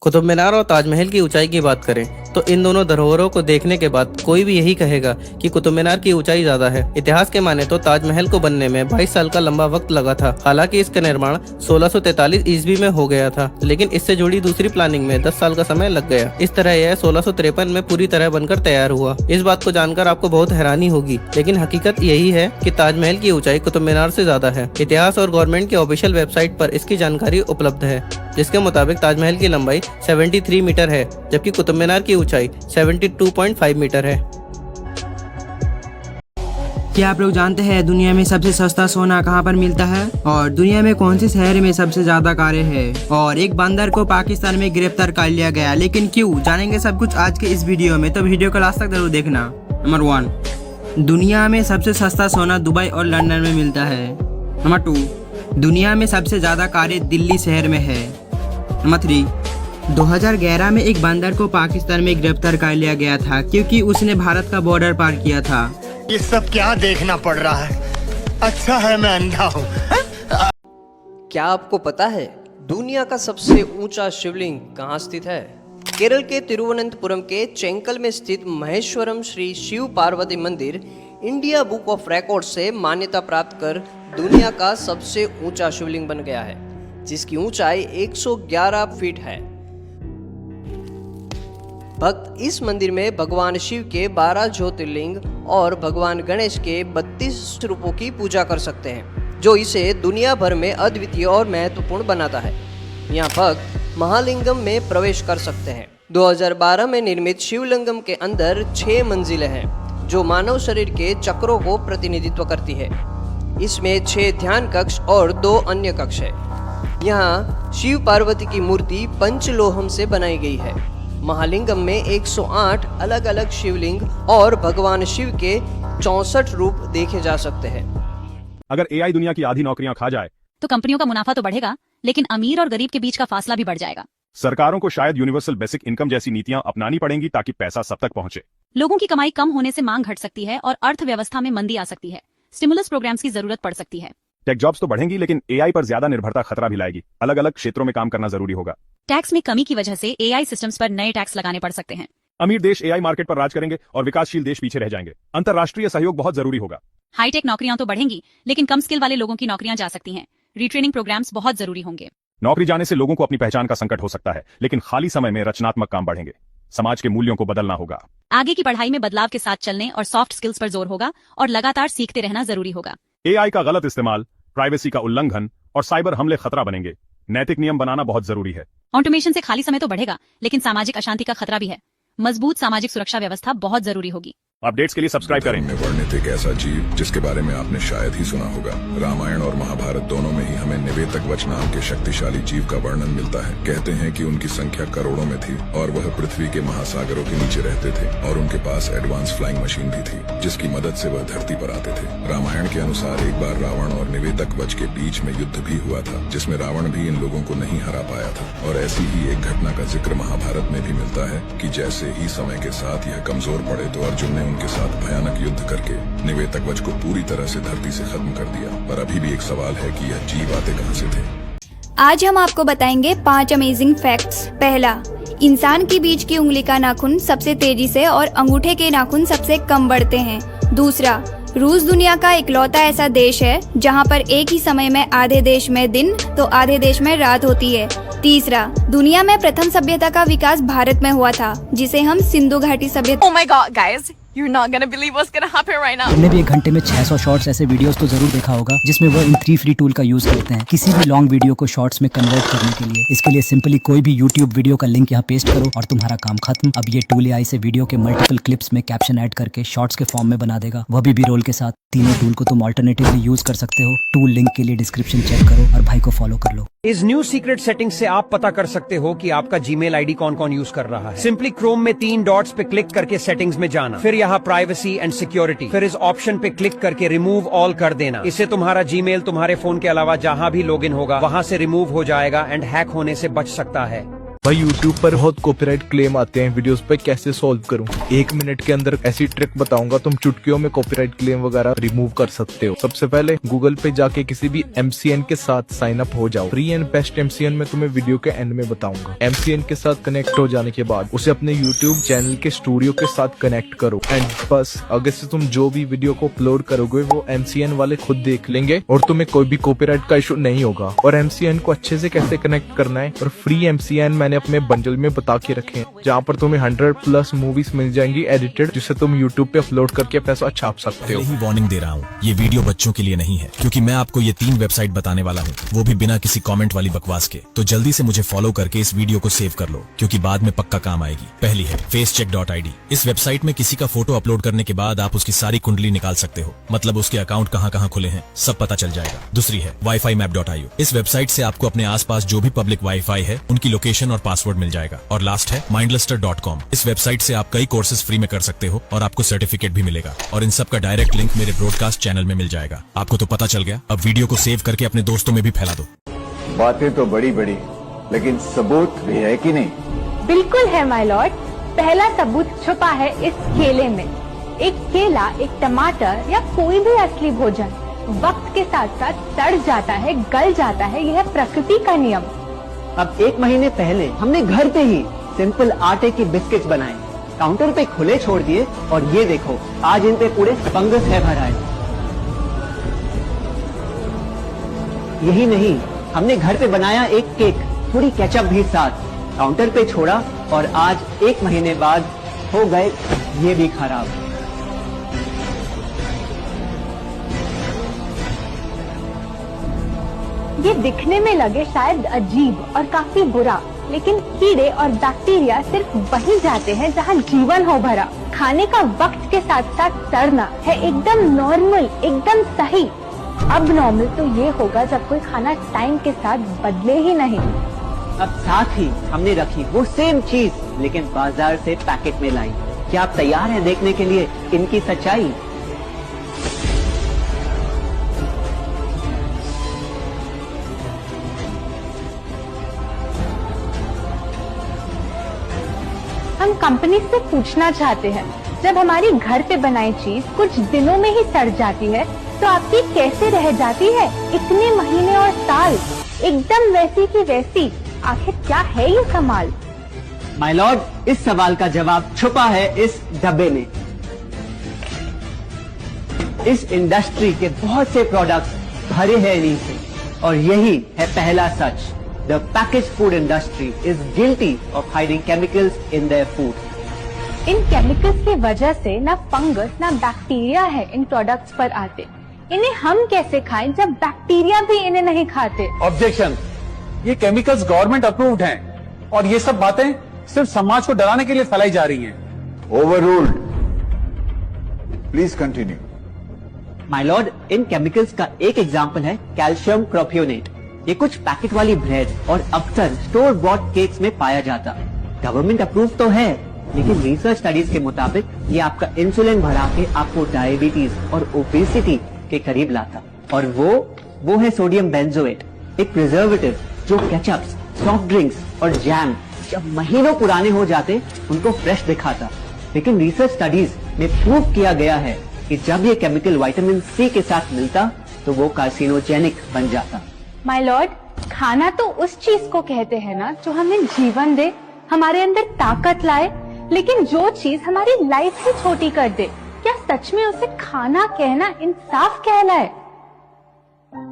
कुतुब मीनार और ताजमहल की ऊंचाई की बात करें तो इन दोनों धरोहरों को देखने के बाद कोई भी यही कहेगा कि कुतुब मीनार की ऊंचाई ज्यादा है। इतिहास के माने तो ताजमहल को बनने में 22 साल का लंबा वक्त लगा था। हालांकि इसका निर्माण 1643 ईस्वी में हो गया था, लेकिन इससे जुड़ी दूसरी प्लानिंग में 10 साल का समय लग गया। इस तरह यह 1653 में पूरी तरह बनकर तैयार हुआ। इस बात को जानकर आपको बहुत हैरानी होगी, लेकिन हकीकत यही है कि ताजमहल की ऊंचाई कुतुब मीनार से ज्यादा है। इतिहास और गवर्नमेंट की ऑफिशियल वेबसाइट पर इसकी जानकारी उपलब्ध है, जिसके मुताबिक ताजमहल की लंबाई 73 मीटर है, जबकि कुतुब मीनार की ऊंचाई 72.5 मीटर है। क्या आप लोग जानते हैं दुनिया में सबसे सस्ता सोना कहाँ पर मिलता है? और दुनिया में कौन से शहर में सबसे ज्यादा कारें हैं? और एक बंदर को पाकिस्तान में गिरफ्तार कर लिया गया, लेकिन क्यों? जानेंगे सब कुछ आज के इस वीडियो में, तो वीडियो को लास्ट तक जरूर देखना। नंबर 1, दुनिया में सबसे सस्ता सोना दुबई और लंदन में मिलता है। नंबर 2, दुनिया में सबसे ज्यादा कारें दिल्ली शहर में है। नंबर 3, 2011 में एक बंदर को पाकिस्तान में गिरफ्तार कर लिया गया था क्योंकि उसने भारत का बॉर्डर पार किया था। ये सब क्या देखना पड़ रहा है? अच्छा है मैं अंधा हूँ। क्या आपको पता है दुनिया का सबसे ऊंचा शिवलिंग कहाँ स्थित है? केरल के तिरुवनंतपुरम के चेंकल में स्थित महेश्वरम श्री शिव पार्वती मंदिर इंडिया बुक ऑफ रिकॉर्ड से मान्यता प्राप्त कर दुनिया का सबसे ऊंचा शिवलिंग बन गया है, जिसकी ऊंचाई 111 फीट है। भक्त इस मंदिर में भगवान शिव के 12 ज्योतिर्लिंग और भगवान गणेश के 32 रूपों की पूजा कर सकते हैं, जो इसे दुनिया भर में अद्वितीय और महत्वपूर्ण बनाता है। यहाँ भक्त महालिंगम में प्रवेश कर सकते हैं। 2012 में निर्मित शिवलिंगम के अंदर 6 मंजिलें हैं, जो मानव शरीर के चक्रों को प्रतिनिधित्व करती है। इसमें 6 ध्यान कक्ष और 2 अन्य कक्ष है। यहाँ शिव पार्वती की मूर्ति पंचलोहम से बनाई गई है। महालिंगम में 108 अलग अलग शिवलिंग और भगवान शिव के 64 रूप देखे जा सकते हैं। अगर एआई दुनिया की आधी नौकरियां खा जाए तो कंपनियों का मुनाफा तो बढ़ेगा, लेकिन अमीर और गरीब के बीच का फासला भी बढ़ जाएगा। सरकारों को शायद यूनिवर्सल बेसिक इनकम जैसी नीतियां अपनानी पड़ेंगी ताकि पैसा सब तक पहुंचे। लोगों की कमाई कम होने से मांग घट सकती है और अर्थव्यवस्था में मंदी आ सकती है। स्टिमुलस प्रोग्राम्स की जरूरत पड़ सकती है। टेक जॉब्स तो बढ़ेंगी, लेकिन एआई पर ज्यादा निर्भरता खतरा भी लाएगी। अलग अलग क्षेत्रों में काम करना जरूरी होगा। टैक्स में कमी की वजह से एआई सिस्टम्स पर नए टैक्स लगाने पड़ सकते हैं। अमीर देश एआई मार्केट पर राज करेंगे और विकासशील देश पीछे रह जाएंगे। अंतर्राष्ट्रीय सहयोग बहुत जरूरी होगा। हाईटेक नौकरियां तो बढ़ेंगी, लेकिन कम स्किल वाले लोगों की नौकरियां जा सकती हैं। रीट्रेनिंग प्रोग्राम्स बहुत जरूरी होंगे। नौकरी जाने से लोगों को अपनी पहचान का संकट हो सकता है, लेकिन खाली समय में रचनात्मक काम बढ़ेंगे। समाज के मूल्यों को बदलना होगा। आगे की पढ़ाई में बदलाव के साथ चलने और सॉफ्ट स्किल्स पर जोर होगा और लगातार सीखते रहना जरूरी होगा। एआई का गलत इस्तेमाल, प्राइवेसी का उल्लंघन और साइबर हमले खतरा बनेंगे। नैतिक नियम बनाना बहुत जरूरी है। ऑटोमेशन से खाली समय तो बढ़ेगा, लेकिन सामाजिक अशांति का खतरा भी है। मजबूत सामाजिक सुरक्षा व्यवस्था बहुत जरूरी होगी। अपडेट्स के लिए सब्सक्राइब करें। में वर्णित एक ऐसा जीव जिसके बारे में आपने शायद ही सुना होगा। रामायण और महाभारत दोनों में ही हमें निवेतक वच नाम के शक्तिशाली जीव का वर्णन मिलता है। कहते हैं कि उनकी संख्या करोड़ों में थी और वह पृथ्वी के महासागरों के नीचे रहते थे और उनके पास एडवांस फ्लाइंग मशीन भी थी, जिसकी मदद से वह धरती पर आते थे। रामायण के अनुसार एक बार रावण और निवेतक वच के बीच में युद्ध भी हुआ था, जिसमें रावण भी इन लोगों को नहीं हरा पाया था। और ऐसी ही एक घटना का जिक्र महाभारत में भी मिलता है कि जैसे ही समय के साथ यह कमजोर पड़े तो अर्जुन ने उनके साथ भयानक युद्ध करके निवेतक वच को पूरी तरह से धरती से खत्म कर दिया। पर अभी भी एक सवाल है कि यह जीव आते कहां से थे। आज हम आपको बताएंगे 5 अमेजिंग फैक्ट्स। पहला, इंसान की बीच की उंगली का नाखून सबसे तेजी से और अंगूठे के नाखून सबसे कम बढ़ते हैं। दूसरा, रूस दुनिया का इकलौता ऐसा देश है जहां पर एक ही समय में आधे देश में दिन तो आधे देश में रात होती है। तीसरा, दुनिया में प्रथम सभ्यता का विकास भारत में हुआ था, जिसे हम सिंधु घाटी सभ्यता। Oh my God, guys, you're not gonna believe what's gonna happen right now. तुमने भी एक घंटे में 600 शॉर्ट्स ऐसे वीडियोस तो जरूर देखा होगा जिसमें वो इन 3 फ्री टूल का यूज करते हैं किसी भी लॉन्ग वीडियो को शॉर्ट्स में कन्वर्ट करने के लिए। इसके लिए सिंपली कोई भी यूट्यूब वीडियो का लिंक यहाँ पेस्ट करो और तुम्हारा काम खत्म। अब ये टूल एआई से वीडियो के मल्टीपल क्लिप्स में कैप्शन ऐड करके शॉर्ट्स के फॉर्म में बना देगा, वह भी रोल के साथ। तीनों टूल को तुम ऑल्टरनेटिवली यूज कर सकते हो। टूल लिंक के लिए डिस्क्रिप्शन चेक करो और भाई को फॉलो कर लो। इस न्यू सीक्रेट सेटिंग से आप पता कर सकते हो कि आपका जीमेल आईडी कौन कौन यूज कर रहा है। सिंपली क्रोम में 3 डॉट्स पे क्लिक करके सेटिंग्स में जाना, फिर यहाँ प्राइवेसी एंड सिक्योरिटी, फिर इस ऑप्शन पे क्लिक करके रिमूव ऑल कर देना। इससे तुम्हारा जीमेल तुम्हारे फोन के अलावा जहाँ भी लॉगिन होगा वहाँ से रिमूव हो जाएगा एंड हैक होने से बच सकता है। भाई यूट्यूब पर बहुत कॉपीराइट क्लेम आते हैं वीडियोस पे, कैसे सॉल्व करूं? 1 मिनट के अंदर ऐसी ट्रिक बताऊंगा, तुम चुटकियों में कॉपीराइट क्लेम वगैरह रिमूव कर सकते हो। सबसे पहले गूगल पे जाके किसी भी MCN के साथ साइन अप हो जाओ। फ्री एंड बेस्ट MCN में तुम्हें वीडियो के एंड में बताऊंगा। MCN के साथ कनेक्ट हो जाने के बाद उसे अपने यूट्यूब चैनल के स्टूडियो के साथ कनेक्ट करो एंड बस आगे से तुम जो भी वीडियो को अपलोड करोगे वो MCN वाले खुद देख लेंगे और तुम्हें कोई भी कॉपीराइट का इशू नहीं होगा। और MCN को अच्छे से कैसे कनेक्ट करना है और फ्री MCN मैंने अपने बंडल में बता के रखे हैं, जहाँ पर तुम्हें 100+ मूवीज मिल जाएंगी एडिटेड, जिसे तुम यूट्यूब पे अपलोड करके पैसा छाप सकते हो। ही वार्निंग दे रहा हूँ, ये वीडियो बच्चों के लिए नहीं है, क्योंकि मैं आपको ये 3 वेबसाइट बताने वाला हूँ, वो भी बिना किसी कमेंट वाली बकवास के। तो जल्दी से मुझे फॉलो करके इस वीडियो को सेव कर लो, क्योंकि बाद में पक्का काम आएगी। पहली है facecheck.id। इस वेबसाइट में किसी का फोटो अपलोड करने के बाद आप उसकी सारी कुंडली निकाल सकते हो, मतलब उसके अकाउंट कहाँ खुले हैं सब पता चल जाएगा। दूसरी है WiFiMap.io। इस वेबसाइट से आपको अपने आसपास जो भी पब्लिक वाईफाई है उनकी लोकेशन और पासवर्ड मिल जाएगा। और लास्ट है Mindluster.com। इस वेबसाइट से आप कई कोर्सेज फ्री में कर सकते हो और आपको सर्टिफिकेट भी मिलेगा, और इन सब का डायरेक्ट लिंक मेरे ब्रॉडकास्ट चैनल में मिल जाएगा। आपको तो पता चल गया, अब वीडियो को सेव करके अपने दोस्तों में भी फैला दो। बातें तो बड़ी बड़ी, लेकिन सबूत भी है कि नहीं? बिल्कुल है माय लॉर्ड। पहला सबूत छुपा है इस केले में। एक केला, एक टमाटर या कोई भी असली भोजन वक्त के साथ साथ सड़ जाता है, गल जाता है, यह प्रकृति का नियम। अब 1 महीने पहले हमने घर पे ही सिंपल आटे की बिस्किट्स बनाए, काउंटर पे खुले छोड़ दिए और ये देखो आज इन पे पूरे फंगस है भरा है। यही नहीं, हमने घर पे बनाया एक केक, थोड़ी केचप भी साथ, काउंटर पे छोड़ा और आज 1 महीने बाद हो गए ये भी खराब। ये दिखने में लगे शायद अजीब और काफी बुरा, लेकिन कीड़े और बैक्टीरिया सिर्फ वहीं जाते हैं जहां जीवन हो भरा। खाने का वक्त के साथ साथ सड़ना है एकदम नॉर्मल, एकदम सही। अब नॉर्मल तो ये होगा जब कोई खाना टाइम के साथ बदले ही नहीं। अब साथ ही हमने रखी वो सेम चीज, लेकिन बाजार से पैकेट में लाई। क्या आप तैयार हैं देखने के लिए इनकी सच्चाई? हम कंपनी से पूछना चाहते हैं, जब हमारी घर पे बनाई चीज कुछ दिनों में ही सड़ जाती है तो आपकी कैसे रह जाती है इतने महीने और साल एकदम वैसी की वैसी? आखिर क्या है ये कमाल? माय लॉर्ड, इस सवाल का जवाब छुपा है इस डब्बे में। इस इंडस्ट्री के बहुत से प्रोडक्ट्स भरे हैं इन्हीं से, और यही है पहला सच। The packaged food industry is guilty of hiding chemicals in their food. In chemicals की वजह से ना फंगस ना बैक्टीरिया है इन प्रोडक्ट्स पर आते। इन्हें हम कैसे खाएं जब बैक्टीरिया भी इन्हें नहीं खाते? ऑब्जेक्शन, ये केमिकल्स गवर्नमेंट अप्रूव्ड हैं और ये सब बातें सिर्फ समाज को डराने के लिए फैलाई जा रही हैं। Overruled. Please continue. My Lord, in chemicals का एक एग्जांपल है कैल्शियम प्रोपियोनेट। ये कुछ पैकेट वाली ब्रेड और अक्सर स्टोर बॉट केक्स में पाया जाता। गवर्नमेंट अप्रूव तो है, लेकिन रिसर्च स्टडीज के मुताबिक ये आपका इंसुलिन बढ़ा के आपको डायबिटीज और ओबेसिटी के करीब लाता। और वो है सोडियम बेंजोएट, एक प्रिजर्वेटिव जो केचप्स, सॉफ्ट ड्रिंक्स और जैम जब महीनों पुराने हो जाते उनको फ्रेश दिखाता। लेकिन रिसर्च स्टडीज में प्रूव किया गया है कि जब ये केमिकल विटामिन सी के साथ मिलता तो वो कार्सिनोजेनिक बन जाता। माय लॉर्ड, खाना तो उस चीज को कहते हैं ना जो हमें जीवन दे, हमारे अंदर ताकत लाए, लेकिन जो चीज हमारी लाइफ ही छोटी कर दे, क्या सच में उसे खाना कहना इंसाफ कहलाए?